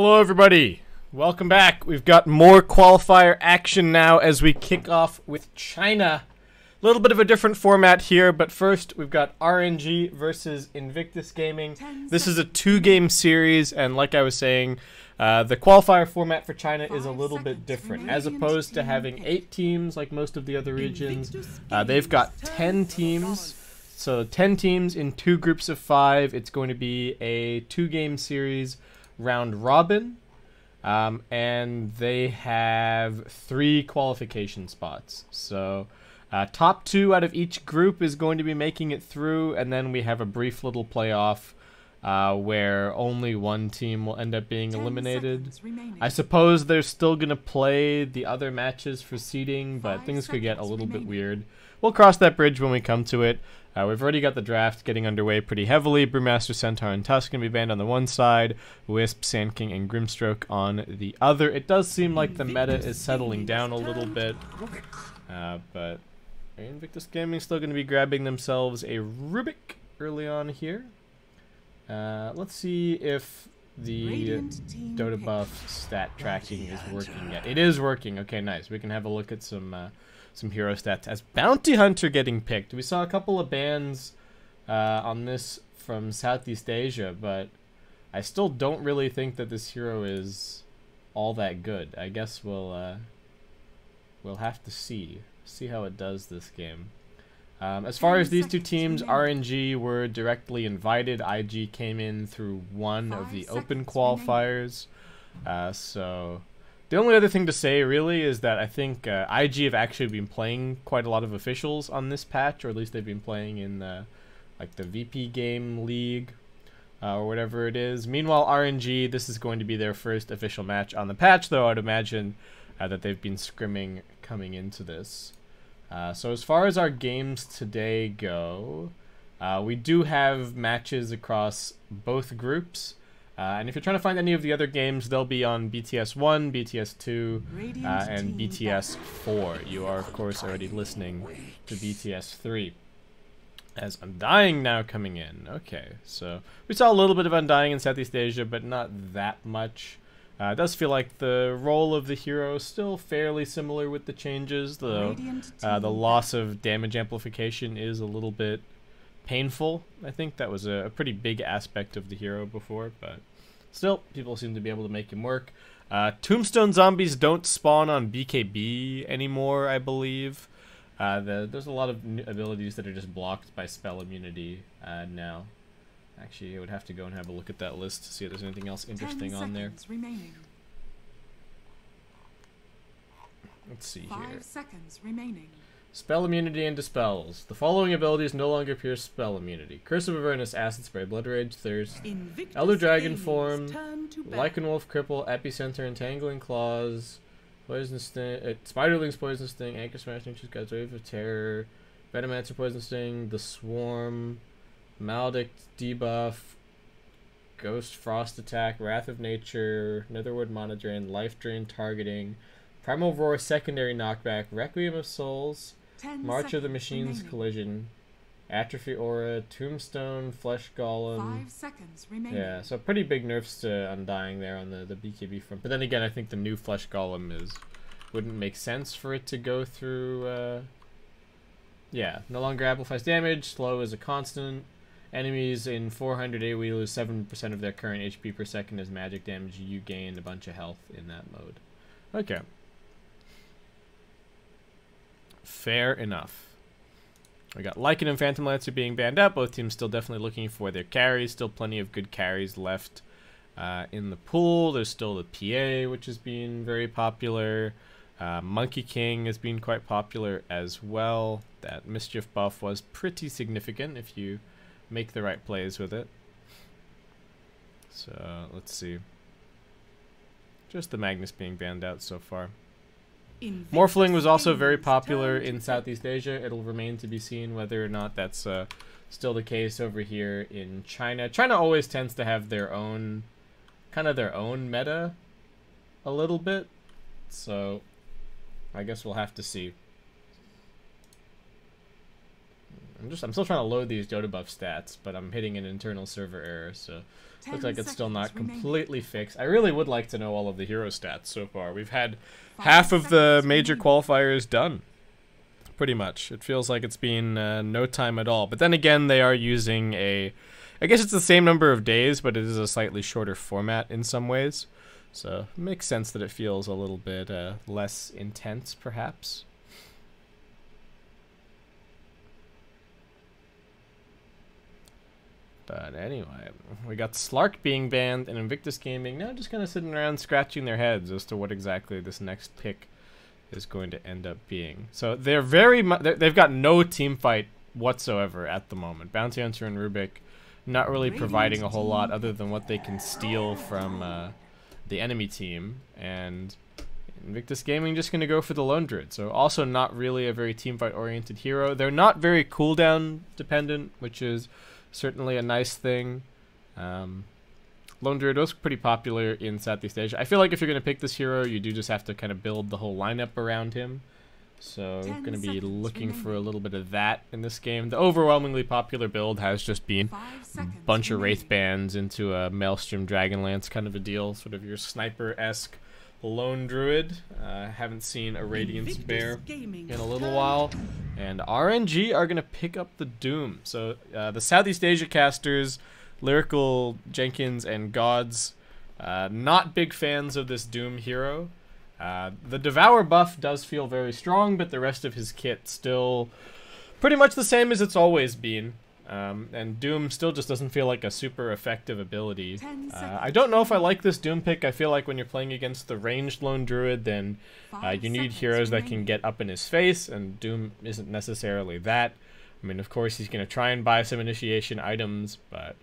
Hello everybody, welcome back. We've got more qualifier action now as we kick off with China. A little bit of a different format here, but first we've got RNG versus Invictus Gaming. This is a 2-game series, and like I was saying, the qualifier format for China is a little bit different. As opposed to having 8 teams like most of the other regions, they've got 10 teams. So 10 teams in 2 groups of 5. It's going to be a 2-game series, round robin, and they have 3 qualification spots. So top 2 out of each group is going to be making it through, and then we have a brief little playoff where only one team will end up being eliminated. I suppose they're still going to play the other matches for seeding, but things could get a little bit weird. We'll cross that bridge when we come to it. We've already got the draft getting underway pretty heavily. Brewmaster, Centaur, and Tusk can be banned on the one side. Wisp, Sand King, and Grimstroke on the other. It does seem like the meta is settling down a little bit. But Invictus Gaming still going to be grabbing themselves a Rubik early on here. Let's see if the Dota buff stat tracking is working yet. It is working. Okay, nice. We can have a look at some hero stats as Bounty Hunter getting picked. We saw a couple of bans on this from Southeast Asia, but I still don't really think that this hero is all that good. I guess we'll have to see how it does this game. As far as these two teams, RNG were directly invited. IG came in through one of the open qualifiers. So the only other thing to say really is that I think IG have actually been playing quite a lot of officials on this patch, or at least they've been playing in like the VP game league or whatever it is. Meanwhile, RNG, this is going to be their first official match on the patch, though I'd imagine that they've been scrimming coming into this. So as far as our games today go, we do have matches across both groups. And if you're trying to find any of the other games, they'll be on BTS 1, BTS 2, and BTS 4. You are, of course, already listening to BTS 3. As Undying now coming in. Okay, so we saw a little bit of Undying in Southeast Asia, but not that much. It does feel like the role of the hero is still fairly similar with the changes, though the loss of damage amplification is a little bit painful. I think that was a pretty big aspect of the hero before, but still, people seem to be able to make him work. Tombstone zombies don't spawn on BKB anymore, I believe. There's a lot of abilities that are just blocked by spell immunity now. Actually, I would have to go and have a look at that list to see if there's anything else interesting on there. Remaining. Let's see 5 here. seconds remaining. Spell immunity and dispels. The following abilities no longer pierce spell immunity: Curse of Avernus, Acid Spray, Blood Rage, Thirst, Invictus Elder Dragon Gaming's Form, turn to Lycan Wolf Cripple, Epicenter, Entangling Claws, Poison Sting, Spiderling's Poison Sting, Anchor Smash, Nature's God's Wave of Terror, Venomancer Poison Sting, The Swarm, Maledict Debuff, Ghost Frost Attack, Wrath of Nature, Netherwood Mana Drain, Life Drain Targeting, Primal Roar Secondary Knockback, Requiem of Souls, March of the Machines remaining. Collision, Atrophy Aura, Tombstone, Flesh Golem. 5 seconds remaining. Yeah, so pretty big nerfs to Undying there on the BKB front. But then again, I think the new Flesh Golem wouldn't make sense for it to go through. Yeah, no longer amplifies damage, slow is a constant. Enemies in 400 AoE lose 7% of their current HP per second as magic damage. You gain a bunch of health in that mode. Okay. Fair enough. We got Lycan and Phantom Lancer being banned out. Both teams still definitely looking for their carries. Still plenty of good carries left in the pool. There's still the PA, which has been very popular. Monkey King has been quite popular as well. That Mischief buff was pretty significant if you make the right plays with it. So let's see. Just the Magnus being banned out so far. Morphling was also very popular in Southeast Asia. It'll remain to be seen whether or not that's still the case over here in China. China always tends to have their own, kind of their own meta a little bit. So I guess we'll have to see. I'm still trying to load these Dota buff stats, but I'm hitting an internal server error, so Looks like it's still not completely fixed. I really would like to know all of the hero stats so far. We've had half of the major qualifiers done. Pretty much. It feels like it's been no time at all. But then again, they are using a... I guess it's the same number of days, but it is a slightly shorter format in some ways. So it makes sense that it feels a little bit less intense, perhaps. But anyway, we got Slark being banned and Invictus Gaming now just kind of sitting around scratching their heads as to what exactly this next pick is going to end up being. So they're they've got no team fight whatsoever at the moment. Bounty Hunter and Rubik not really providing a whole lot other than what they can steal from the enemy team, and Invictus Gaming just going to go for the Lone Druid. So also not really a very team fight oriented hero. They're not very cooldown dependent, which is certainly a nice thing. Lone Druid was pretty popular in Southeast Asia. I feel like if you're going to pick this hero, you do just have to kind of build the whole lineup around him. So going to be looking for a little bit of that in this game. The overwhelmingly popular build has just been a bunch of Wraith Bands into a Maelstrom Dragonlance kind of a deal. Sort of your sniper-esque Lone Druid. Haven't seen a Radiance Bear in a little while. And RNG are going to pick up the Doom. So the Southeast Asia casters, Lyrical, Jenkins, and Gods, not big fans of this Doom hero. The Devour buff does feel very strong, but the rest of his kit still pretty much the same as it's always been. And Doom still just doesn't feel like a super effective ability. I don't know if I like this Doom pick. I feel like when you're playing against the ranged Lone Druid, then you need heroes that can get up in his face, and Doom isn't necessarily that. I mean, of course, he's going to try and buy some initiation items, but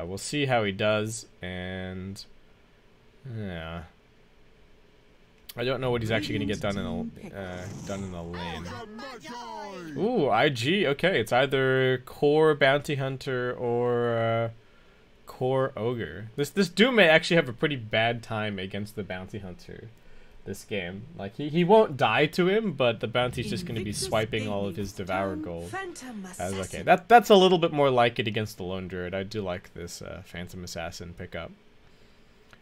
we'll see how he does. And yeah, I don't know what he's actually going to get done in the lane. Ooh, IG. Okay, it's either Core Bounty Hunter or Core Ogre. This Doom may actually have a pretty bad time against the Bounty Hunter this game. Like, he won't die to him, but the Bounty's just going to be swiping all of his Devour gold. Okay, that's a little bit more like it against the Lone Druid. I do like this Phantom Assassin pickup.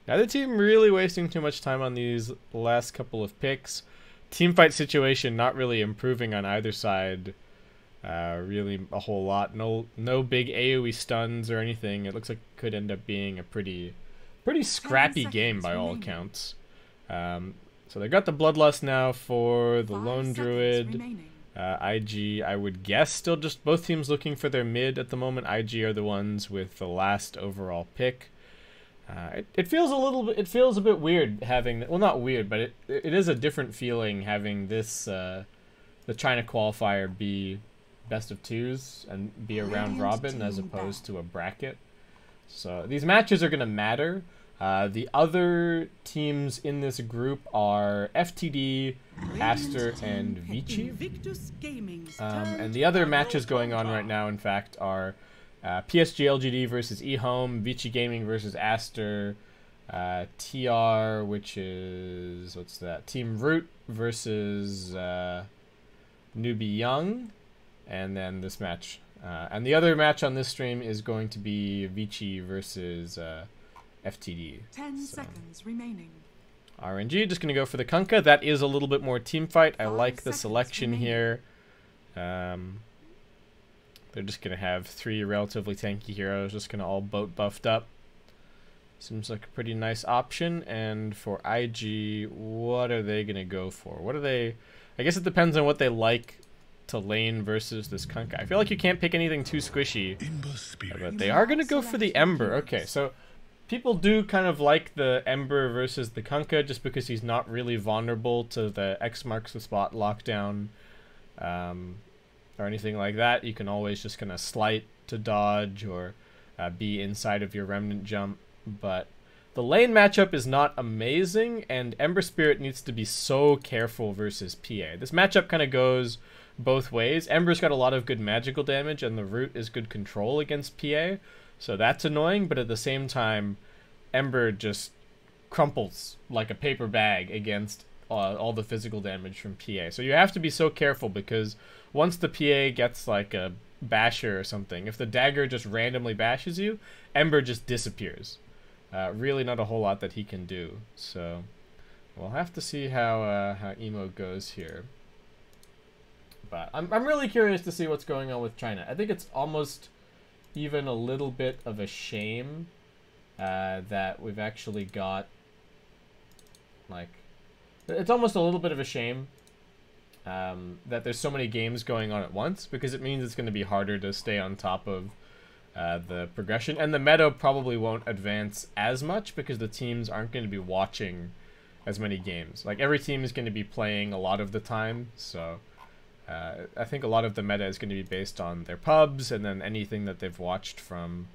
Neither team really wasting too much time on these last couple of picks. Teamfight situation not really improving on either side really a whole lot. No big AoE stuns or anything. It looks like it could end up being a pretty scrappy game by all accounts. So they got the Bloodlust now for the Lone Druid. IG, I would guess, still just both teams looking for their mid at the moment. IG are the ones with the last overall pick. It feels a bit weird having, well, not weird, but it is a different feeling having this the China qualifier be best of twos and be a round robin as opposed to a bracket. So these matches are going to matter. The other teams in this group are FTD, Aster, and Vici. And the other matches going on right now, in fact, are PSG LGD versus eHome, Vici Gaming versus Aster, TR, which is, what's that? Team Root versus Newbie Young, and then this match. And the other match on this stream is going to be Vici versus FTD. 10 seconds remaining. RNG just going to go for the Kunkka. That is a little bit more team fight. I like the selection here. They're just going to have 3 relatively tanky heroes, just going to all boat buffed up. Seems like a pretty nice option. And for IG, what are they going to go for? What are they... I guess it depends on what they like to lane versus this Kunkka. I feel like you can't pick anything too squishy. But they are going to go for the Ember. Okay, so people do kind of like the Ember versus the Kunkka just because he's not really vulnerable to the X marks the spot lockdown. Or anything like that. You can always just kind of slight to dodge or be inside of your remnant jump. But the lane matchup is not amazing, and Ember Spirit needs to be so careful versus PA. This matchup kind of goes both ways. Ember's got a lot of good magical damage, and the Root is good control against PA, so that's annoying, but at the same time, Ember just crumples like a paper bag against all the physical damage from PA. So you have to be so careful, because once the PA gets like a basher or something, if the dagger just randomly bashes you, Ember just disappears. Really not a whole lot that he can do. So we'll have to see how Emo goes here. But I'm really curious to see what's going on with China. I think it's almost even a little bit of a shame that we've actually got, like, it's almost a little bit of a shame that there's so many games going on at once, because it means it's going to be harder to stay on top of the progression, and the meta probably won't advance as much because the teams aren't going to be watching as many games. Like, every team is going to be playing a lot of the time, so I think a lot of the meta is going to be based on their pubs and then anything that they've watched from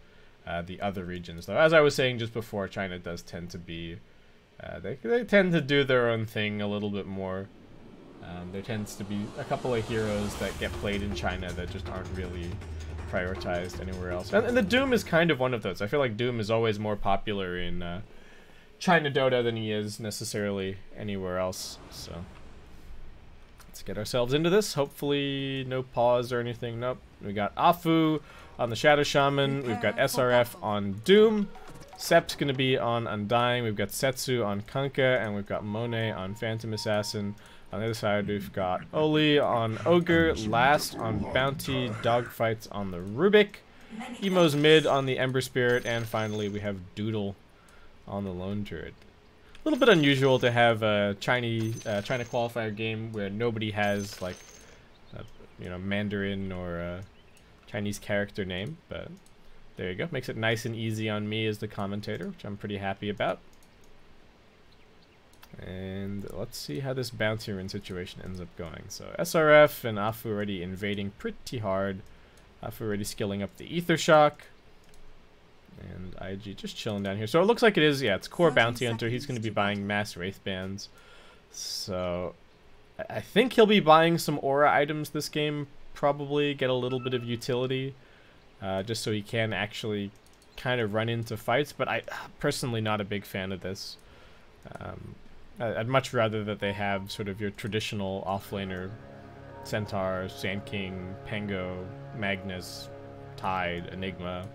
the other regions. Though, as I was saying just before, China does tend to be, they tend to do their own thing a little bit more. There tends to be a couple of heroes that get played in China that just aren't really prioritized anywhere else. And the Doom is kind of one of those. I feel like Doom is always more popular in China Dota than he is necessarily anywhere else. So let's get ourselves into this. Hopefully no pause or anything. Nope. We got Afu on the Shadow Shaman. We've got SRF on Doom. Sep's going to be on Undying. We've got Setsu on Kunkka. And we've got Monet on Phantom Assassin. On the other side, we've got Oli on Ogre. Last on Bounty. Dogfights on the Rubik. Emo's mid on the Ember Spirit. And finally, we have Doodle on the Lone Druid. A little bit unusual to have a China qualifier game where nobody has, like, you know, Mandarin or a Chinese character name, but there you go. Makes it nice and easy on me as the commentator, which I'm pretty happy about. And let's see how this bounty rune situation ends up going. So SRF and Afu already invading pretty hard. Afu already skilling up the Ether Shock. And IG just chilling down here. So it looks like it is, yeah, it's core bounty hunter. He's going to be buying mass wraith bands. So I think he'll be buying some aura items this game. Probably get a little bit of utility. Just so he can actually kind of run into fights. But I personally not a big fan of this. I'd much rather that they have sort of your traditional offlaner Centaur, Sand King, Pango, Magnus, Tide, Enigma.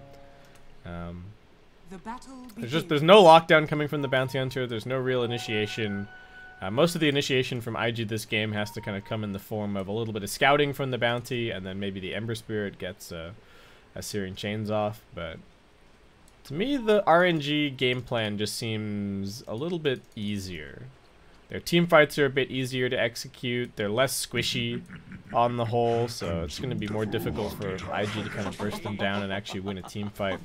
There's no lockdown coming from the bounty hunter. There's no real initiation. Most of the initiation from IG this game has to kind of come in the form of a little bit of scouting from the bounty, and then maybe the Ember Spirit gets a Searing Chains off. But to me, the RNG game plan just seems a little bit easier. Their team fights are a bit easier to execute. They're less squishy on the whole, so it's going to be more difficult for IG to kind of burst them down and actually win a team fight.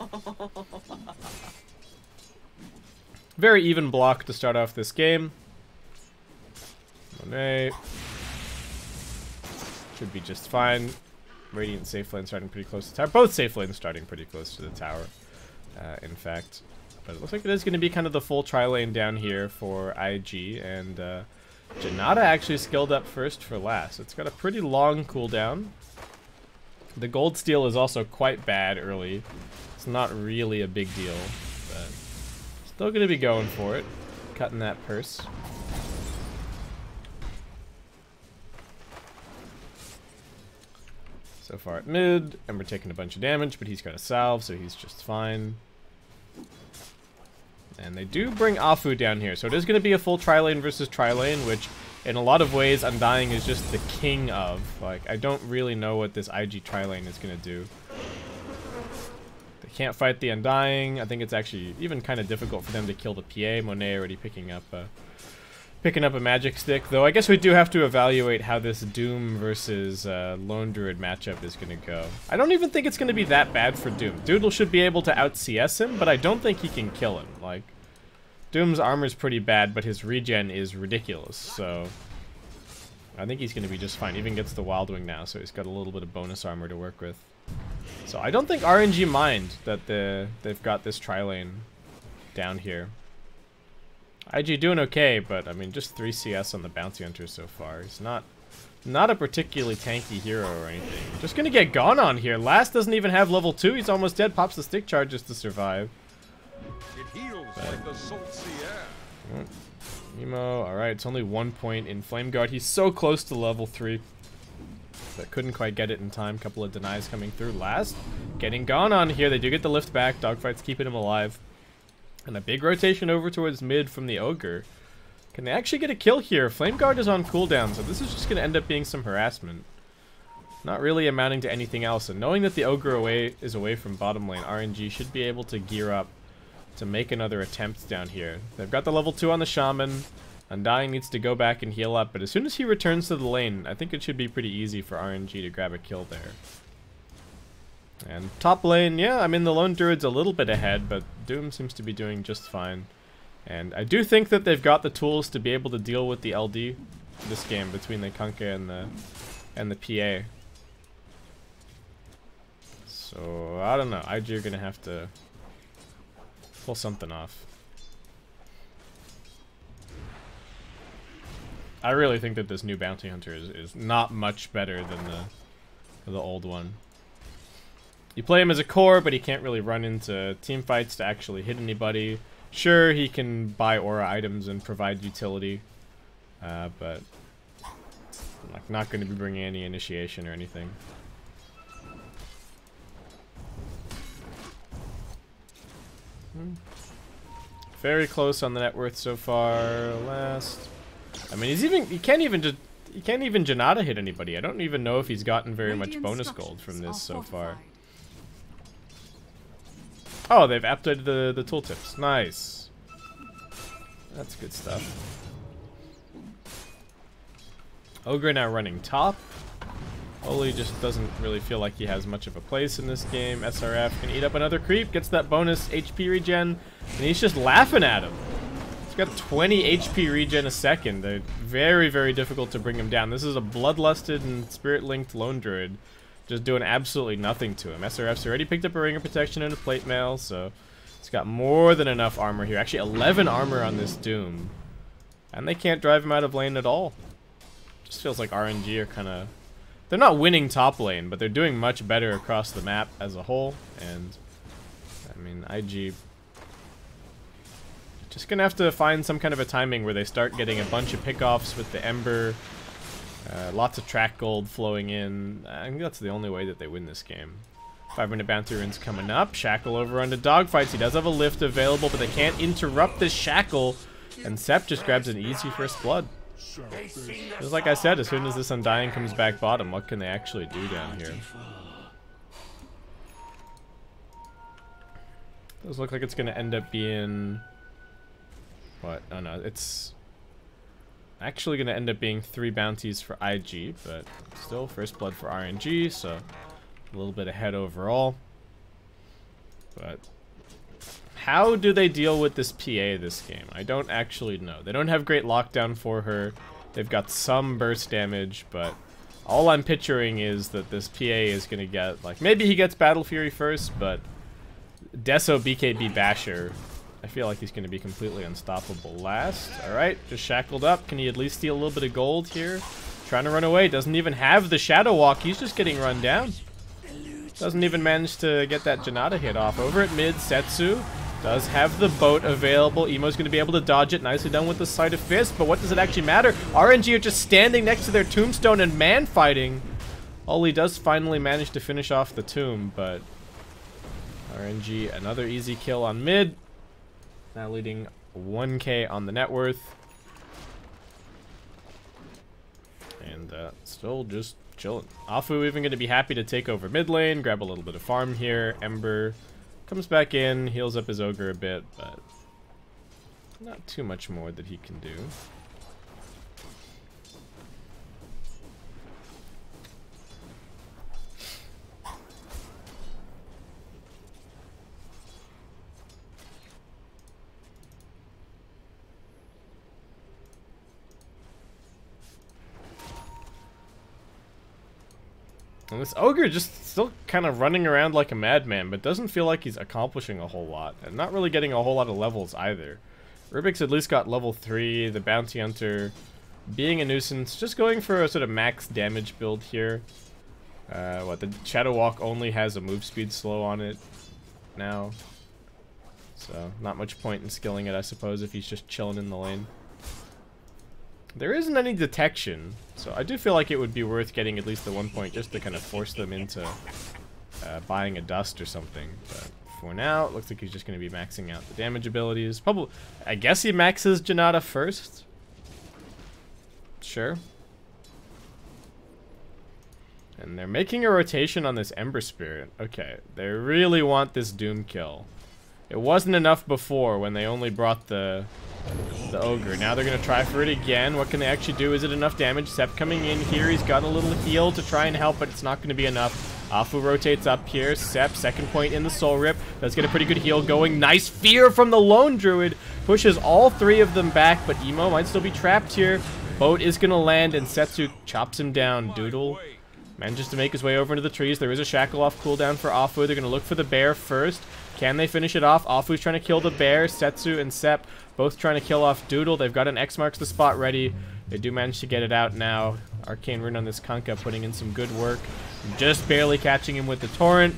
Very even block to start off this game. Monet should be just fine. Radiant safe lane starting pretty close to the tower. Both safe lanes starting pretty close to the tower, in fact. But it looks like it is going to be kind of the full tri-lane down here for IG, and Janata actually skilled up first for last. It's got a pretty long cooldown. The gold steal is also quite bad early. It's not really a big deal, but still going to be going for it, cutting that purse. So far at mid, Ember taking a bunch of damage, but he's got a salve, so he's just fine. And they do bring Afu down here, so it is going to be a full tri-lane versus tri-lane, which in a lot of ways Undying is just the king of. Like, I don't really know what this IG tri-lane is going to do. They can't fight the Undying. I think it's actually even kind of difficult for them to kill the PA. Monet already picking up a magic stick, though I guess we do have to evaluate how this Doom versus Lone Druid matchup is going to go. I don't even think it's going to be that bad for Doom. Doodle should be able to out-CS him, but I don't think he can kill him. Like, Doom's armor's pretty bad, but his regen is ridiculous, so I think he's going to be just fine. Even gets the Wild Wing now, so he's got a little bit of bonus armor to work with. So I don't think RNG mind that they've got this tri-lane down here. IG doing okay, but I mean, just 3 CS on the Bounty Hunter so far. He's not a particularly tanky hero or anything. Just gonna get gone on here. Last doesn't even have level 2. He's almost dead. Pops the stick charges to survive. It heals like the salt sea air. Nemo, alright, it's only 1 point in Flame Guard. He's so close to level 3. But couldn't quite get it in time. Couple of denies coming through. Last, getting gone on here. They do get the lift back. Dogfight's keeping him alive. And a big rotation over towards mid from the Ogre. Can they actually get a kill here? Flame Guard is on cooldown, so this is just going to end up being some harassment. Not really amounting to anything else. And knowing that the Ogre is away from bottom lane, RNG should be able to gear up to make another attempt down here. They've got the level 2 on the Shaman. Undying needs to go back and heal up, but as soon as he returns to the lane, I think it should be pretty easy for RNG to grab a kill there. And top lane, yeah, I mean the lone druid's a little bit ahead, but Doom seems to be doing just fine. And I do think that they've got the tools to be able to deal with the LD this game between the Kunkka and the PA. So I don't know, IG are gonna have to pull something off. I really think that this new bounty hunter is not much better than the old one. You play him as a core, but he can't really run into team fights to actually hit anybody. Sure, he can buy aura items and provide utility, but like not going to be bringing any initiation or anything. Very close on the net worth so far. Last. I mean, he can't even Janata hit anybody. I don't even know if he's gotten very much bonus gold from this so far. Oh, they've updated the tooltips. Nice. That's good stuff. Ogre now running top. Oli just doesn't really feel like he has much of a place in this game. SRF can eat up another creep, gets that bonus HP regen, and he's just laughing at him. He's got 20 HP regen a second. They're very, very difficult to bring him down. This is a bloodlusted and spirit-linked lone druid, just doing absolutely nothing to him. SRF's already picked up a ring of protection and a plate mail, so he's got more than enough armor here. Actually, 11 armor on this Doom. And they can't drive him out of lane at all. Just feels like RNG are kind of... They're not winning top lane, but they're doing much better across the map as a whole. And, I mean, IG... just gonna have to find some kind of a timing where they start getting a bunch of pickoffs with the Ember. Lots of track gold flowing in. I think that's the only way that they win this game. 5-minute bounty rune's coming up. Shackle over onto dogfights. He does have a lift available, but they can't interrupt this shackle. And Sep just grabs an easy first blood. Just like I said, as soon as this Undying comes back bottom, what can they actually do down here? Does look like it's going to end up being... what? Oh no, it's actually going to end up being 3 bounties for IG, but still first blood for RNG, so a little bit ahead overall. But how do they deal with this PA this game? I don't actually know. They don't have great lockdown for her. They've got some burst damage, but all I'm picturing is that this PA is going to get, like, maybe he gets Battle Fury first, but Deso BKB Basher, I feel like he's going to be completely unstoppable last. Alright, just shackled up. Can he at least steal a little bit of gold here? Trying to run away. Doesn't even have the Shadow Walk. He's just getting run down. Doesn't even manage to get that Janata hit off. Over at mid, Setsu does have the boat available. Emo's going to be able to dodge it. Nicely done with the Sight of Fist, but what does it actually matter? RNG are just standing next to their tombstone and man fighting. Oli does finally manage to finish off the tomb, but RNG, another easy kill on mid. Now leading 1k on the net worth. And still just chilling. Afu even going to be happy to take over mid lane, grab a little bit of farm here. Ember comes back in, heals up his ogre a bit, but not too much more that he can do. And this ogre just still kind of running around like a madman, but doesn't feel like he's accomplishing a whole lot. And not really getting a whole lot of levels either. Rubik's at least got level 3, the Bounty Hunter being a nuisance. Just going for a sort of max damage build here. The Shadow Walk only has a move speed slow on it now. So, not much point in skilling it, I suppose, if he's just chilling in the lane. There isn't any detection, so I do feel like it would be worth getting at least the 1 point just to kind of force them into buying a dust or something. But for now, it looks like he's just going to be maxing out the damage abilities. Probably, I guess he maxes Janata first. Sure. And they're making a rotation on this Ember Spirit. Okay, they really want this Doom kill. It wasn't enough before when they only brought the Ogre. Now they're going to try for it again. What can they actually do? Is it enough damage? Sep coming in here. He's got a little heal to try and help, but it's not going to be enough. Afu rotates up here. Sep, second point in the Soul Rip. Does get a pretty good heal going. Nice Fear from the Lone Druid. Pushes all three of them back, but Emo might still be trapped here. Boat is going to land, and Setsu chops him down. Doodle manages to make his way over into the trees. There is a Shackle off cooldown for Afu. They're going to look for the bear first. Can they finish it off? Afu's trying to kill the bear. Setsu and Sep both trying to kill off Doodle. They've got an X marks the spot ready. They do manage to get it out now. Arcane Rune on this Kunkka putting in some good work. Just barely catching him with the Torrent.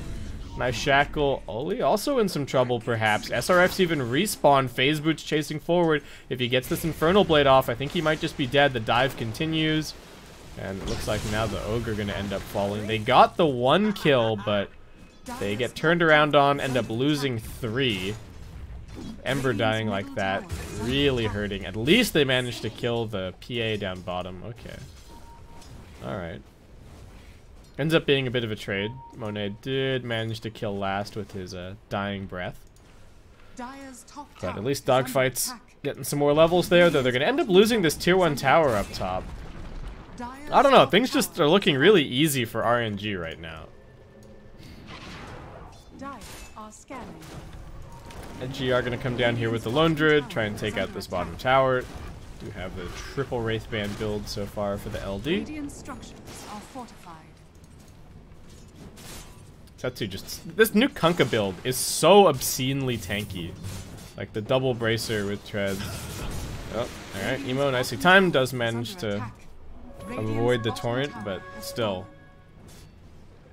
Nice Shackle. Oli also in some trouble, perhaps. SRF's even respawn. Phase Boots chasing forward. If he gets this Infernal Blade off, I think he might just be dead. The dive continues. And it looks like now the Ogre going to end up falling. They got the 1 kill, but they get turned around on, end up losing 3. Ember dying like that, really hurting. At least they managed to kill the PA down bottom. Okay. Alright. Ends up being a bit of a trade. Monet did manage to kill last with his dying breath. But at least Dogfight's getting some more levels there, though they're going to end up losing this tier 1 tower up top. I don't know, things just are looking really easy for RNG right now. RNG are going to come down here with the Lone Druid, try and take out this bottom tower. Do have the triple Wraithband build so far for the LD. Setsu just... This new Kunkka build is so obscenely tanky. Like the double bracer with treads. Oh, alright, Emo nicely timed, does manage to avoid the Torrent, but still.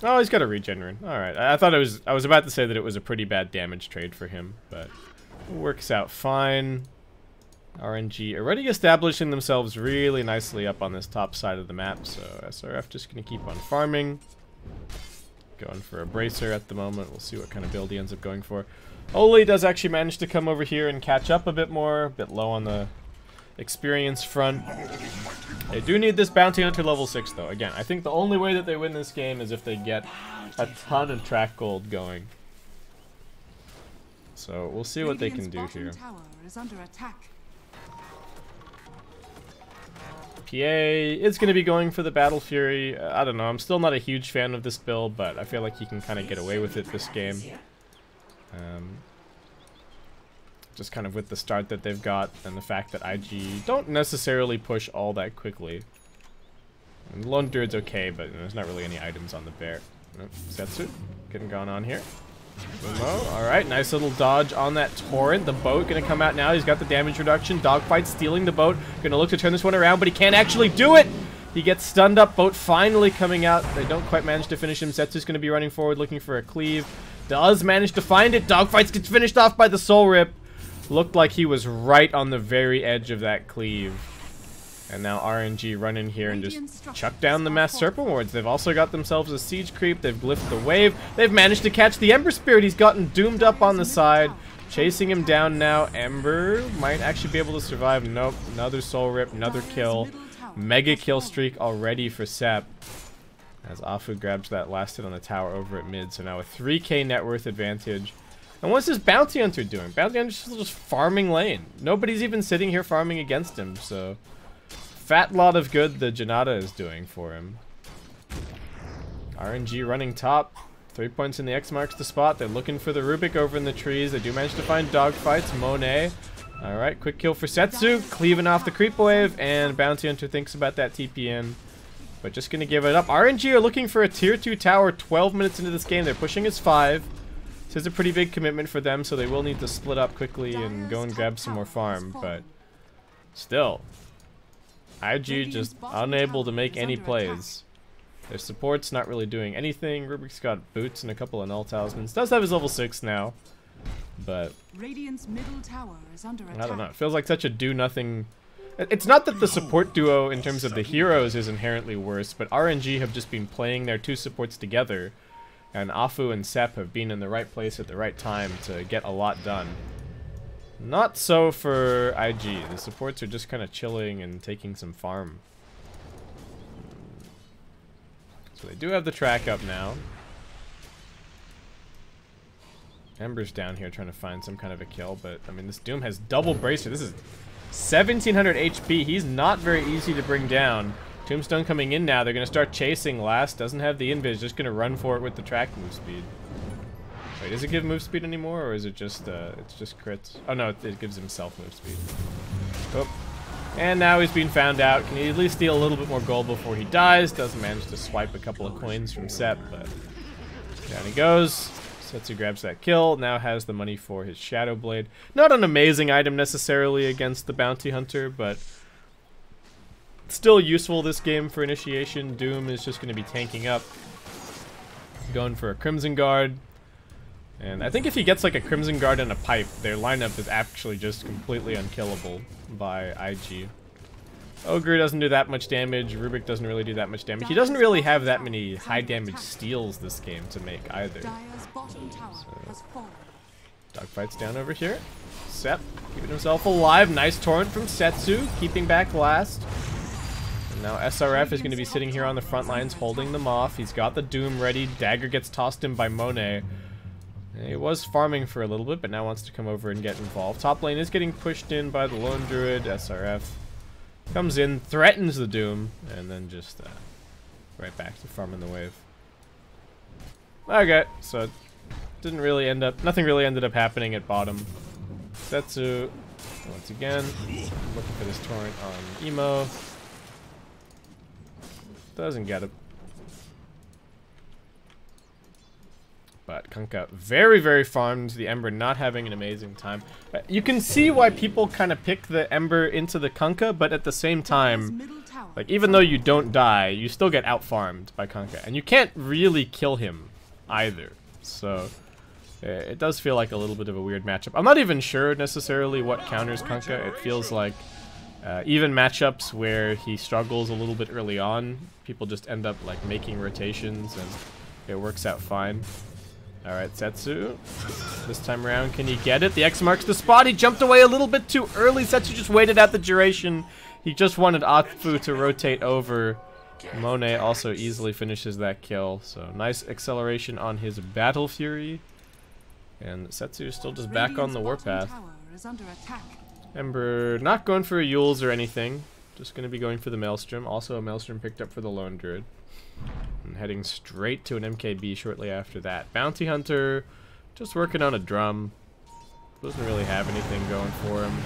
Oh, he's got a Regenerate. Alright, I thought I was about to say that it was a pretty bad damage trade for him, but it works out fine. RNG already establishing themselves really nicely up on this top side of the map, so SRF just going to keep on farming. Going for a Bracer at the moment. We'll see what kind of build he ends up going for. Oli does actually manage to come over here and catch up a bit more. A bit low on the experience front. They do need this Bounty Hunter level 6 though. Again, I think the only way that they win this game is if they get a ton of track gold going. So we'll see what they can do here. PA is going to be going for the Battle Fury. I don't know, I'm still not a huge fan of this build, but I feel like he can kind of get away with it this game. Just kind of with the start that they've got and the fact that IG don't necessarily push all that quickly. And Lone Druid's okay, but there's not really any items on the bear. Nope. Setsu getting gone on here. Alright, nice little dodge on that Torrent. The boat gonna come out now. He's got the damage reduction. Dogfight stealing the boat. Gonna look to turn this one around, but he can't actually do it! He gets stunned up. Boat finally coming out. They don't quite manage to finish him. Setsu's gonna be running forward looking for a cleave. Does manage to find it. Dogfight gets finished off by the Soul Rip. Looked like he was right on the very edge of that cleave. And now RNG run in here and just chuck down the Mass Serpent Wards. They've also got themselves a Siege Creep. They've glyphed the wave. They've managed to catch the Ember Spirit. He's gotten doomed up on the side. Chasing him down now. Ember might actually be able to survive. Nope. Another Soul Rip. Another kill. Mega kill streak already for Sep. As Afu grabs that last hit on the tower over at mid. So now a 3k net worth advantage. And what's this Bounty Hunter doing? Bounty Hunter's still just farming lane. Nobody's even sitting here farming against him, so... Fat lot of good the Janata is doing for him. RNG running top. 3 points in the X marks the spot. They're looking for the Rubik over in the trees. They do manage to find Dogfights. Monet. Alright, quick kill for Setsu. Cleaving off the creep wave. And Bounty Hunter thinks about that TP in. But just going to give it up. RNG are looking for a tier 2 tower 12 minutes into this game. They're pushing as 5. This is a pretty big commitment for them, so they will need to split up quickly and go and grab some more farm. But still... IG just unable to make any plays. Their support's not really doing anything. Rubik's got boots and a couple of null talismans. Does have his level 6 now. But Radiant's middle tower is under attack. I don't know. It feels like such a do-nothing. It's not that the support duo in terms of the heroes is inherently worse, but RNG have just been playing their two supports together, and Afu and Sep have been in the right place at the right time to get a lot done. Not so for IG. The supports are just kind of chilling and taking some farm. So they do have the track up now. Ember's down here trying to find some kind of a kill, but I mean this Doom has double bracer. This is 1700 HP. He's not very easy to bring down. Tombstone coming in now. They're going to start chasing last. Doesn't have the invis. Just going to run for it with the track move speed. Wait, does it give move speed anymore, or is it just it's just crits? Oh no, it gives himself move speed. Oh. And now he's being found out. Can he at least steal a little bit more gold before he dies? Doesn't manage to swipe a couple of coins from Sep, but down he goes. Setsu grabs that kill, now has the money for his Shadow Blade. Not an amazing item necessarily against the Bounty Hunter, but still useful this game for initiation. Doom is just going to be tanking up, going for a Crimson Guard. And I think if he gets like a Crimson Guard and a pipe, their lineup is actually just completely unkillable by IG. Ogre doesn't do that much damage, Rubik doesn't really do that much damage. He doesn't really have that many high damage steals this game to make either. So, dogfight's down over here. Sep keeping himself alive. Nice torrent from Setsu, keeping back last. And now SRF is going to be sitting here on the front lines holding them off. He's got the Doom ready. Dagger gets tossed in by Monet. He was farming for a little bit, but now wants to come over and get involved. Top lane is getting pushed in by the Lone Druid. SRF comes in, threatens the Doom, and then just right back to farming the wave. Okay, so it didn't really end up, nothing really ended up happening at bottom. Setsu, once again, looking for this torrent on Emo. Doesn't get it. But Kunkka very, very farmed. The Ember not having an amazing time. You can see why people kind of pick the Ember into the Kunkka, but at the same time, like even though you don't die, you still get out-farmed by Kunkka. And you can't really kill him either. So it does feel like a little bit of a weird matchup. I'm not even sure necessarily what counters Kunkka. It feels like even matchups where he struggles a little bit early on, people just end up like making rotations and it works out fine. Alright, Setsu. This time around, can he get it? The X marks the spot. He jumped away a little bit too early. Setsu just waited out the duration. He just wanted Afu to rotate over. Monet also easily finishes that kill. So nice acceleration on his Battle Fury. And Setsu is still just back on the warpath. Ember not going for a Yules or anything. Just going to be going for the Maelstrom. Also a Maelstrom picked up for the Lone Druid. And heading straight to an MKB shortly after that. Bounty Hunter just working on a drum. Doesn't really have anything going for him.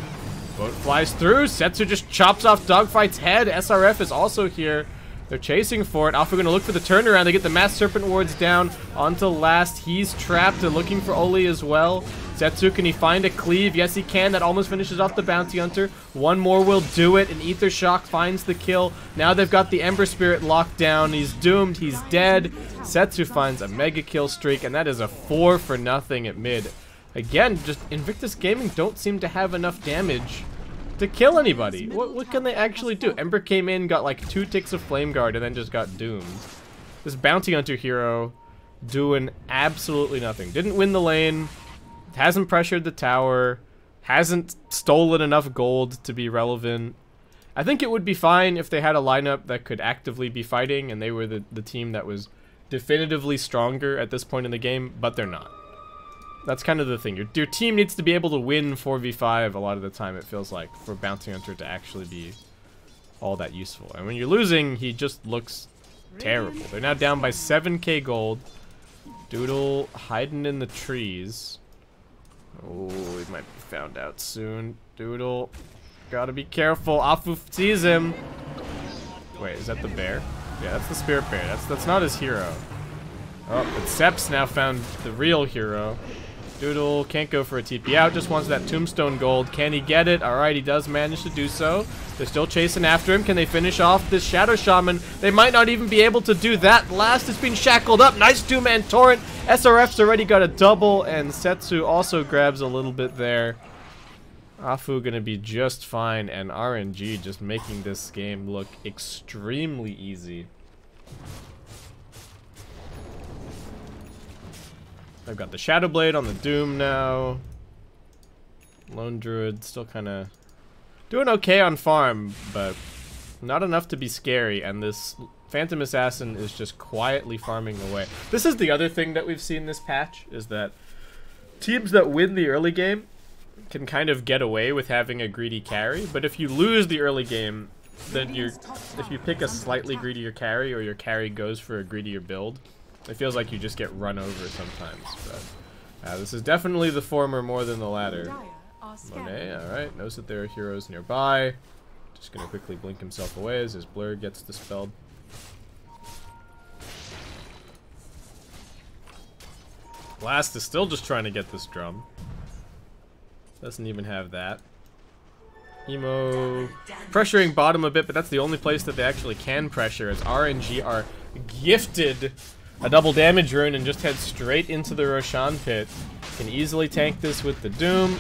Boat flies through. Setsu just chops off Dogfight's head. SRF is also here. They're chasing for it. Alpha going to look for the turnaround. They get the Mass Serpent wards down onto last. He's trapped. They're looking for Oli as well. Setsu, can he find a cleave? Yes, he can. That almost finishes off the Bounty Hunter. One more will do it, and Ether Shock finds the kill. Now they've got the Ember Spirit locked down. He's doomed. He's dead. Setsu finds a mega kill streak, and that is a 4-for-0 at mid. Again, just Invictus Gaming don't seem to have enough damage to kill anybody. What can they actually do? Ember came in, got like 2 ticks of Flame Guard, and then just got doomed. This Bounty Hunter hero doing absolutely nothing. Didn't win the lane. Hasn't pressured the tower. Hasn't stolen enough gold to be relevant. I think it would be fine if they had a lineup that could actively be fighting and they were the team that was definitively stronger at this point in the game, but they're not. That's kind of the thing. Your team needs to be able to win 4v5 a lot of the time, it feels like, for Bounty Hunter to actually be all that useful. And when you're losing, he just looks terrible. They're now down by 7k gold. Doodle hiding in the trees. Oh, he might be found out soon. Doodle, gotta be careful. Afu sees him. Wait, is that the bear? Yeah, that's the Spirit Bear. That's not his hero. Oh, but Sep's now found the real hero. Doodle can't go for a TP out, just wants that tombstone gold. Can he get it? Alright, he does manage to do so. They're still chasing after him. Can they finish off this Shadow Shaman? They might not even be able to do that. Last is being shackled up. Nice two-man torrent. SRF's already got a double, and Setsu also grabs a little bit there. Afu gonna be just fine, and RNG just making this game look extremely easy. I've got the Shadow Blade on the Doom now. Lone Druid still kind of doing okay on farm, but not enough to be scary, and this Phantom Assassin is just quietly farming away. This is the other thing that we've seen this patch, is that teams that win the early game can kind of get away with having a greedy carry, but if you lose the early game, then if you pick a slightly greedier carry, or your carry goes for a greedier build, it feels like you just get run over sometimes. But this is definitely the former more than the latter. Monet, alright, knows that there are heroes nearby. Just gonna quickly blink himself away as his blur gets dispelled. Blast is still just trying to get this drum. Doesn't even have that. Emo pressuring bottom a bit, but that's the only place that they actually can pressure, as RNG are gifted a double damage rune and just head straight into the Roshan pit. Can easily tank this with the Doom.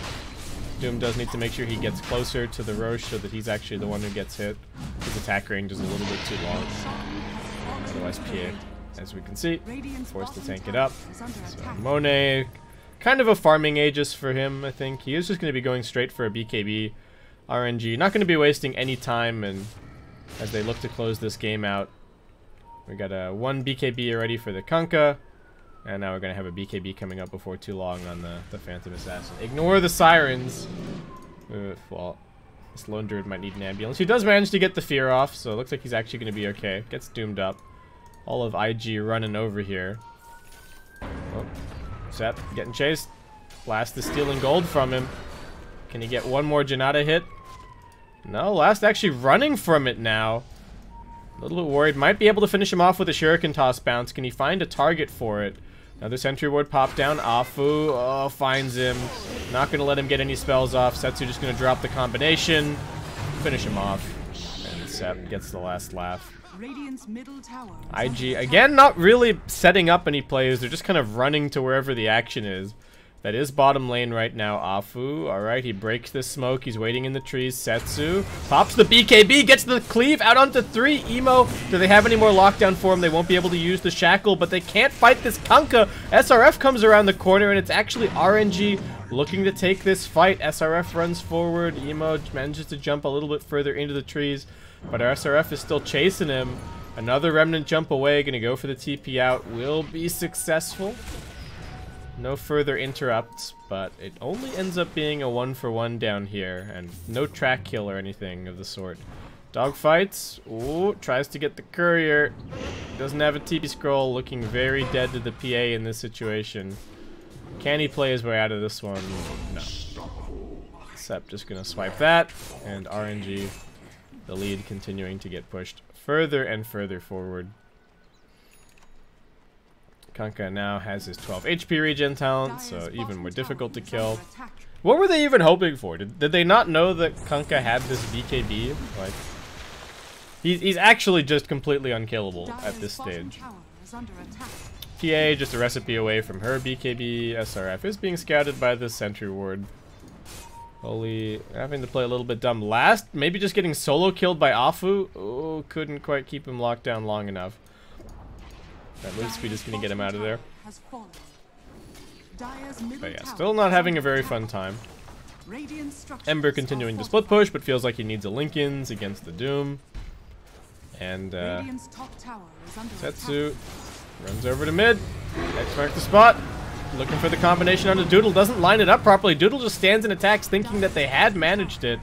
Doom does need to make sure he gets closer to the Roche so that he's actually the one who gets hit. His attack range is a little bit too long. Otherwise, PA, as we can see, forced to tank it up. So Monet, kind of a farming Aegis for him, I think. He is just going to be going straight for a BKB. RNG not going to be wasting any time, and as they look to close this game out, we got a 1 BKB already for the Kunkka, and now we're going to have a BKB coming up before too long on the Phantom Assassin. Ignore the sirens. Well, this Lone Druid might need an ambulance. He does manage to get the fear off, so it looks like he's actually going to be okay. Gets doomed up. All of IG running over here. Oh, Set getting chased. Last is stealing gold from him. Can he get one more Janata hit? No, Last actually running from it now. A little bit worried. Might be able to finish him off with a Shuriken Toss bounce. Can he find a target for it? Another Sentry Ward pop down. Afu, oh, finds him. Not going to let him get any spells off. Setsu just going to drop the combination. Finish him off. And Sep gets the last laugh. IG, again, not really setting up any plays. They're just kind of running to wherever the action is. That is bottom lane right now. Afu, alright, he breaks this smoke. He's waiting in the trees. Setsu pops the BKB, gets the cleave out onto 3. Emo, do they have any more lockdown for him? They won't be able to use the shackle, but they can't fight this Kunkka. SRF comes around the corner, and it's actually RNG looking to take this fight. SRF runs forward. Emo manages to jump a little bit further into the trees, but our SRF is still chasing him. Another Remnant jump away, gonna go for the TP out. Will be successful. No further interrupts, but it only ends up being a 1-for-1 down here, and no track kill or anything of the sort. Dogfights. Ooh, tries to get the courier. Doesn't have a TP scroll, looking very dead to the PA in this situation. Can he play his way out of this one? No. Sep just gonna swipe that, and RNG, the lead continuing to get pushed further and further forward. Kunkka now has his 12 HP regen talent, so even more difficult to kill. What were they even hoping for? Did they not know that Kunkka had this BKB? Like, he's actually just completely unkillable at this stage. PA just a recipe away from her BKB. SRF is being scouted by the Sentry Ward. Holy, having to play a little bit dumb. Last, maybe just getting solo killed by Afu. Oh, couldn't quite keep him locked down long enough. That move speed is going to get him out of there. But yeah, still not having a very fun time. Ember continuing to split push, but feels like he needs a Linken's against the Doom. And Setsu runs over to mid. X marks the spot. Looking for the combination onto Doodle. Doesn't line it up properly. Doodle just stands and attacks, thinking that they had managed it.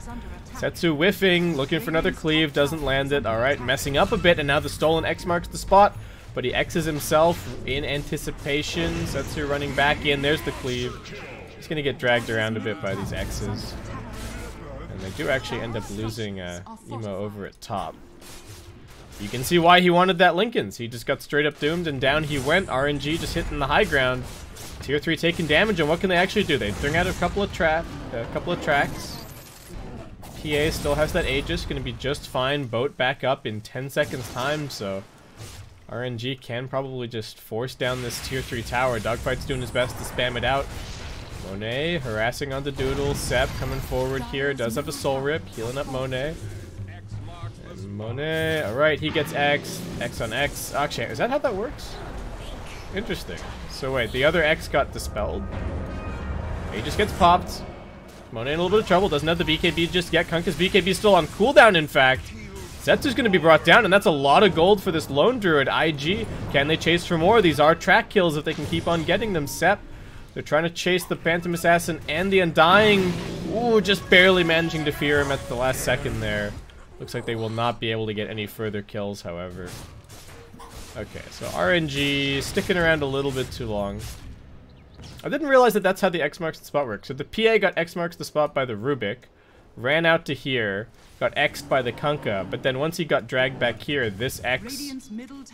Setsu whiffing, looking for another cleave. Doesn't land it. Alright, messing up a bit, and now the stolen X marks the spot. But he X's himself in anticipation. Setsu running back in. There's the cleave. He's going to get dragged around a bit by these X's. And they do actually end up losing Emo over at top. You can see why he wanted that Linken's. He just got straight up doomed, and down he went. RNG just hitting the high ground. Tier 3 taking damage, and what can they actually do? They bring out a couple of tracks. PA still has that Aegis, gonna be just fine. Boat back up in 10 seconds time, so RNG can probably just force down this tier 3 tower. Dogfight's doing his best to spam it out. Monet harassing on the Doodle. Sep coming forward here, does have a soul rip, healing up Monet. And Monet, alright, he gets X, X on X. Actually, is that how that works? Interesting. So wait, the other X got dispelled. He just gets popped. Monet in a little bit of trouble, doesn't have the BKB just yet. Kunkka's BKB is still on cooldown, in fact. Zetsu's going to be brought down, and that's a lot of gold for this lone druid. IG, can they chase for more? These are track kills if they can keep on getting them. Sep, they're trying to chase the Phantom Assassin and the Undying. Ooh, just barely managing to fear him at the last second there. Looks like they will not be able to get any further kills, however. Okay, so RNG sticking around a little bit too long. I didn't realize that that's how the X marks the spot works. So the PA got X marks the spot by the Rubik, ran out to here, got X'd by the Kunkka, but then once he got dragged back here, this X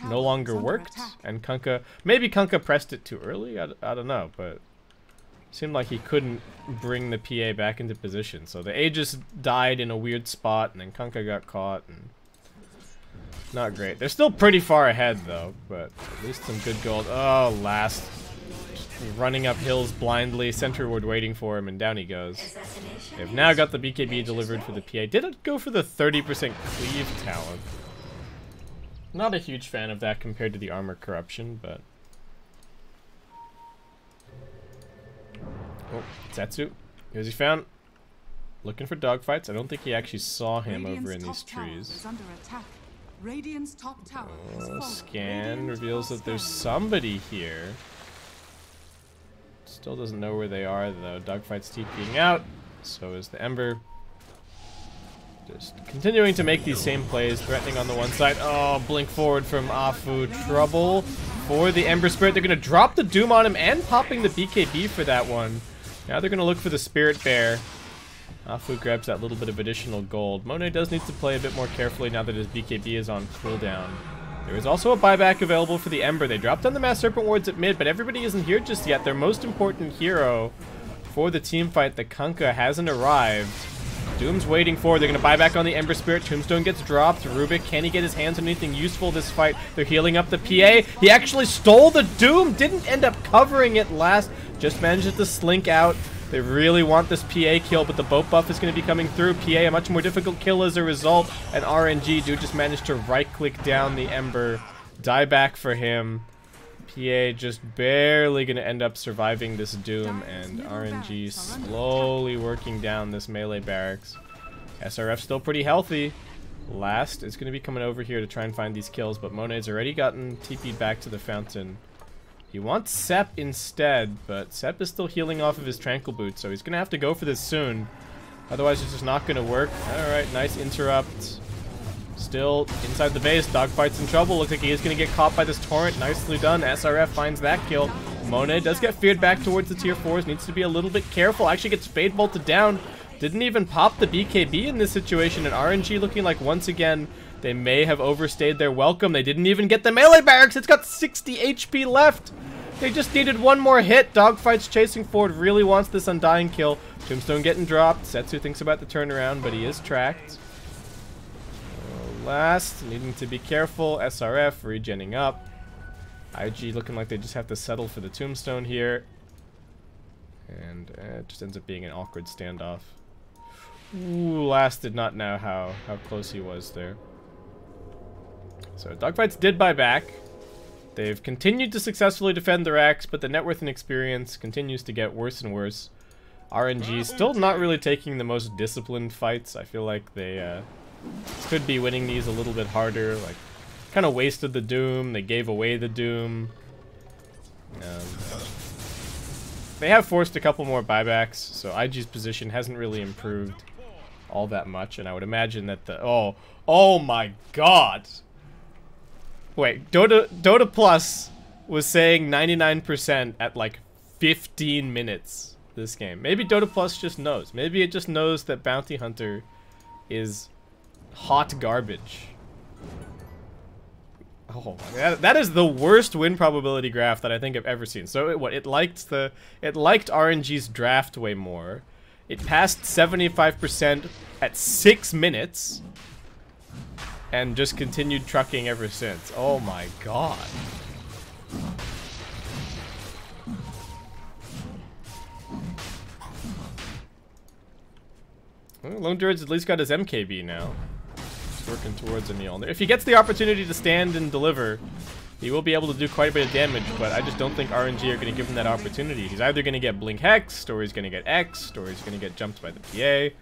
no longer worked, and Kunkka, maybe Kunkka pressed it too early, I don't know, but it seemed like he couldn't bring the PA back into position. So the Aegis died in a weird spot, and then Kunkka got caught, and not great. They're still pretty far ahead though, but at least some good gold. Oh, last. Running up hills blindly, centerward waiting for him, and down he goes. They've now got the BKB delivered for the PA. Did it go for the 30% cleave talent? Not a huge fan of that compared to the armor corruption, but... Oh, Zetsu. Who's he found? Looking for dogfights. I don't think he actually saw him over in these trees. Scan reveals that there's somebody here. Still doesn't know where they are though. Dogfight's TPing out. So is the Ember. Just continuing to make these same plays. Threatening on the one side. Oh, blink forward from Afu. Trouble for the Ember Spirit. They're going to drop the Doom on him and popping the BKB for that one. Now they're going to look for the Spirit Bear. Afu grabs that little bit of additional gold. Monet does need to play a bit more carefully now that his BKB is on cooldown. There is also a buyback available for the Ember. They dropped down the Mass Serpent Wards at mid, but everybody isn't here just yet. Their most important hero for the team fight, the Kunkka, hasn't arrived. Doom's waiting for. They're going to buy back on the Ember Spirit. Tombstone gets dropped. Rubik, can he get his hands on anything useful this fight? They're healing up the PA. He actually stole the Doom. Didn't end up covering it last. Just managed to slink out. They really want this PA kill, but the boat buff is going to be coming through. PA, a much more difficult kill as a result. And RNG do just manage to right-click down the Ember. Die back for him. PA just barely going to end up surviving this Doom. And RNG slowly working down this melee barracks. SRF still pretty healthy. Last is going to be coming over here to try and find these kills, but Monet's already gotten TP'd back to the fountain. He wants Sep instead, but Sep is still healing off of his Tranquil Boot, so he's going to have to go for this soon. Otherwise, it's just not going to work. Alright, nice interrupt. Still inside the base. Dogfight's in trouble. Looks like he is going to get caught by this Torrent. Nicely done. SRF finds that kill. Monet does get feared back towards the tier 4s. Needs to be a little bit careful. Actually gets Fade Bolted down. Didn't even pop the BKB in this situation, and RNG looking like once again they may have overstayed their welcome. They didn't even get the melee barracks. It's got 60 HP left. They just needed one more hit. Dogfight's chasing forward. Really wants this Undying kill. Tombstone getting dropped. Setsu thinks about the turnaround, but he is tracked. Last, needing to be careful. SRF regenning up. IG looking like they just have to settle for the Tombstone here. And it just ends up being an awkward standoff. Ooh, Last did not know how close he was there. So Dogfights did buy back. They've continued to successfully defend their Axe, but the net worth and experience continues to get worse and worse. RNG still not really taking the most disciplined fights. I feel like they could be winning these a little bit harder. Like, kind of wasted the Doom. They gave away the Doom. They have forced a couple more buybacks, so IG's position hasn't really improved all that much, and I would imagine that the... Oh my god! Wait, Dota Plus was saying 99% at like 15 minutes this game. Maybe Dota Plus just knows. Maybe it just knows that Bounty Hunter is hot garbage. Oh, that is the worst win probability graph that I think I've ever seen. So it liked RNG's draft way more. It passed 75% at 6 minutes, and just continued trucking ever since. Oh my god. Well, Lone Druid's at least got his MKB now. He's working towards a Mjolnir. If he gets the opportunity to stand and deliver, he will be able to do quite a bit of damage, but I just don't think RNG are going to give him that opportunity. He's either going to get Blink Hexed, or he's going to get X'd, or he's going to get jumped by the PA,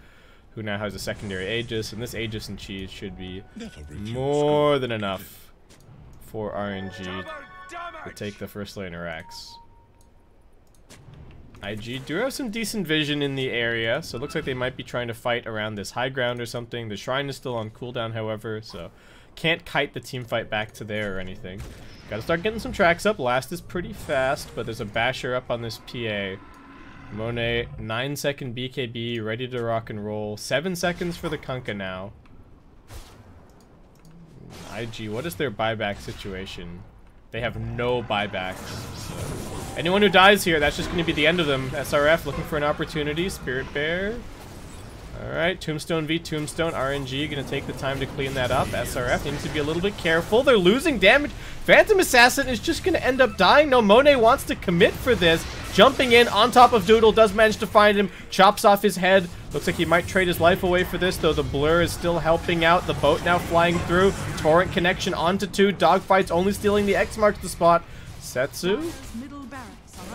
who now has a secondary Aegis, and this Aegis and Cheese should be more than enough for RNG to take the first laner X. IG do have some decent vision in the area, so it looks like they might be trying to fight around this high ground or something. The shrine is still on cooldown, however, so can't kite the team fight back to there or anything. Gotta start getting some tracks up. Last is pretty fast, but there's a basher up on this PA. Monet, 9-second BKB, ready to rock and roll. 7 seconds for the Kunkka now. IG, what is their buyback situation? They have no buybacks. So. Anyone who dies here, that's just going to be the end of them. SRF looking for an opportunity. Spirit Bear. Alright, Tombstone v Tombstone. RNG going to take the time to clean that up. SRF needs to be a little bit careful. They're losing damage. Phantom Assassin is just going to end up dying. No, Monet wants to commit for this. Jumping in on top of Doodle, does manage to find him. Chops off his head. Looks like he might trade his life away for this, though the blur is still helping out. The boat now flying through. Torrent connection onto 2. Dogfights only stealing the X marks the spot. Setsu.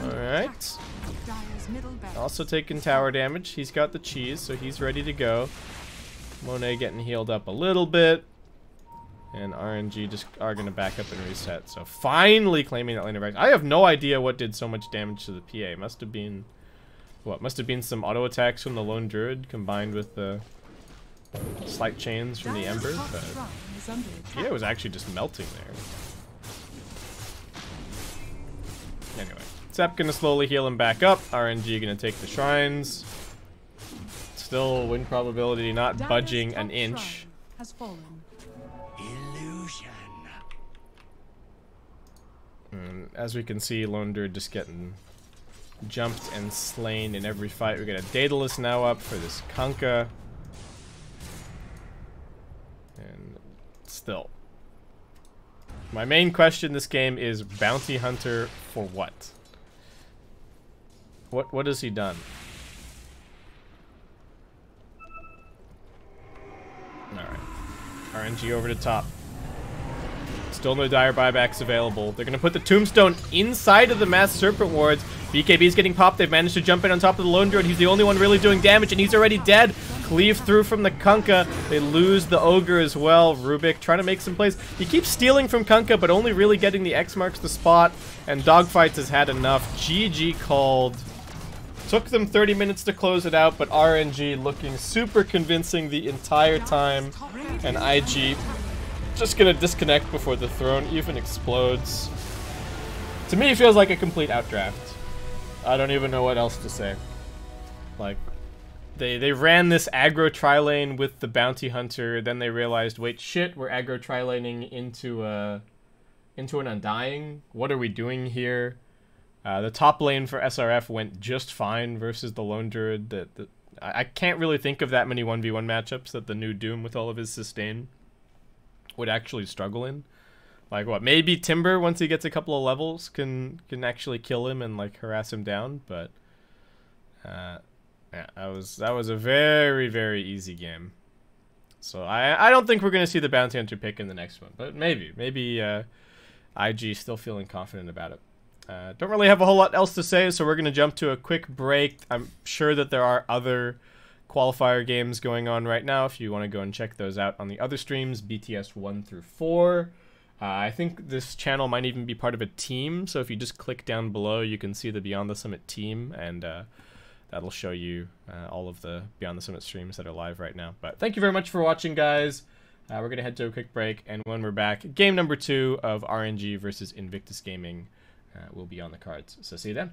Alright. Also taking tower damage. He's got the cheese, so he's ready to go. Monet getting healed up a little bit. And RNG just are going to back up and reset. So finally claiming that laner back. I have no idea what did so much damage to the PA. Must have been... What? Must have been some auto attacks from the Lone Druid combined with the slight chains from the Ember. But PA was actually just melting there. Anyway. Sepp going to slowly heal him back up. RNG going to take the shrines. Still win probability not budging an inch. And as we can see, Lone Druid just getting jumped and slain in every fight. We got a Daedalus now up for this Kunkka. And still. My main question this game is Bounty Hunter for what? What has he done? Alright. RNG over to top. Still no dire buybacks available. They're going to put the Tombstone inside of the Mass Serpent Wards. BKB's getting popped. They've managed to jump in on top of the Lone Druid. He's the only one really doing damage, and he's already dead. Cleave through from the Kunkka. They lose the Ogre as well. Rubik trying to make some plays. He keeps stealing from Kunkka, but only really getting the X marks the spot. And Dogfights has had enough. GG called. Took them 30 minutes to close it out, but RNG looking super convincing the entire time. And IG just gonna disconnect before the throne even explodes. To me, it feels like a complete outdraft. I don't even know what else to say. Like, they ran this aggro tri-lane with the Bounty Hunter, then they realized, wait, shit, we're aggro tri-laning into an Undying. What are we doing here? The top lane for SRF went just fine versus the Lone Druid. I can't really think of that many 1v1 matchups that the new Doom with all of his sustain would actually struggle in. Like, what, maybe Timber, once he gets a couple of levels, can actually kill him and, like, harass him down, but yeah, that was a very, very easy game. So I don't think we're going to see the Bounty Hunter pick in the next one, but maybe IG still feeling confident about it. Don't really have a whole lot else to say, so we're going to jump to a quick break. I'm sure that there are other qualifier games going on right now if you want to go and check those out on the other streams, BTS 1 through 4. I think this channel might even be part of a team, so if you just click down below, you can see the Beyond the Summit team, and that'll show you all of the Beyond the Summit streams that are live right now. But thank you very much for watching, guys. We're going to head to a quick break, and when we're back, game number 2 of RNG versus Invictus Gaming will be on the cards. So see you then.